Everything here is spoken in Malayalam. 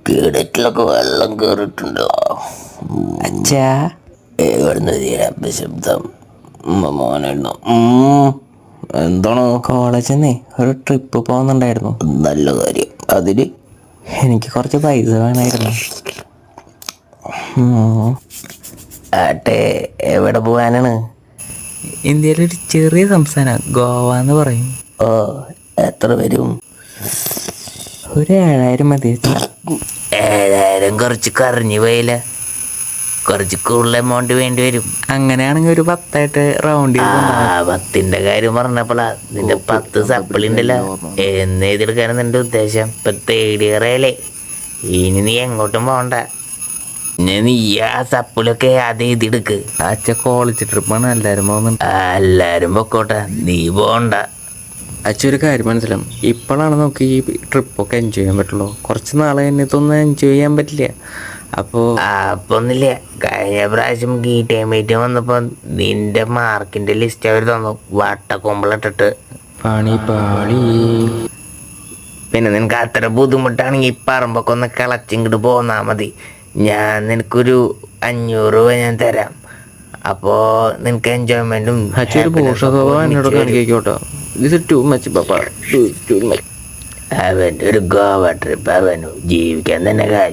കിണറ്റിലൊക്കെ വെള്ളം കയറിയിട്ടുണ്ടോ? അച്ഛാ എവിടുന്ന് തീരാ ശബ്ദം മോനെണ്ണോ? എന്താണ്? കോളേജിൽ നിന്നേ ഒരു ട്രിപ്പ് പോകുന്നുണ്ടായിരുന്നു. നല്ല കാര്യം. അതിന് എനിക്ക് കുറച്ച് പൈസ വേണമായിരുന്നു. ആട്ടെ, എവിടെ പോകാനാണ്? ഇന്ത്യയിലൊരു ചെറിയ സംസ്ഥാനം ഗോവ എന്ന് പറയും. ഓ, എത്ര വരും? ഒരു 7,000 മതി. 7,000 കുറച്ച് കറിഞ്ഞു പോയില്ല. കുറച്ച് കൂടുതൽ എമൗണ്ട് വേണ്ടി വരും. അങ്ങനെയാണെങ്കിൽ ഒരു 10 റൗണ്ട് ചെയ്ത് 10ന്റെ കാര്യം പറഞ്ഞപ്പോളാ നിന്റെ 10 സപ്പിളി ഉണ്ടല്ലോ, എന്ന് എഴുതിയെടുക്കാനും നിന്റെ ഉദ്ദേശം? ഇപ്പൊ തേർഡ് ഇയർ ആയാലേ, ഇനി നീ എങ്ങോട്ടും പോകണ്ട. നീ ആ സപ്പിളൊക്കെ ആദ്യം എഴുതിയെടുക്ക്. അച്ഛ കോളേജ് ട്രിപ്പാണ്, എല്ലാവരും പോകുന്നുണ്ട്. എല്ലാരും പൊക്കോട്ടെ, നീ പോകണ്ട. അച്ഛൻ ഒരു കാര്യം മനസ്സിലാവും, ഇപ്പോഴാണ് നമുക്ക് ഈ ട്രിപ്പൊക്കെ എൻജോയ് ചെയ്യാൻ പറ്റുള്ളൂ. കുറച്ച് നാളെ ഇതൊന്നും എൻജോയ് ചെയ്യാൻ പറ്റില്ല. അപ്പോ ഒന്നില്ല, കഴിഞ്ഞ പ്രാവശ്യം ഗീറ്റേമേറ്റ് വന്നപ്പോ നിന്റെ മാർക്കിന്റെ ലിസ്റ്റ് അവർ തന്നു, വട്ടക്കൊമ്പിളിട്ടിട്ട്. പാണി പാളി. പിന്നെ നിനക്ക് അത്ര ബുദ്ധിമുട്ടാണെങ്കിൽ പറമ്പൊക്കെ ഒന്ന് കിളച്ചിങ്ങോട്ട് പോന്നാ മതി. ഞാൻ നിനക്കൊരു 500 രൂപ ഞാൻ തരാം. അപ്പോ നിനക്ക് എൻജോയ്മെന്റും എന്നോട് കാണിക്കോട്ടോ. അവൻ്റെ ഒരു ഗോവ ട്രിപ്പ്, അവനു ജീവിക്കാൻ തന്നെ കാര്യം.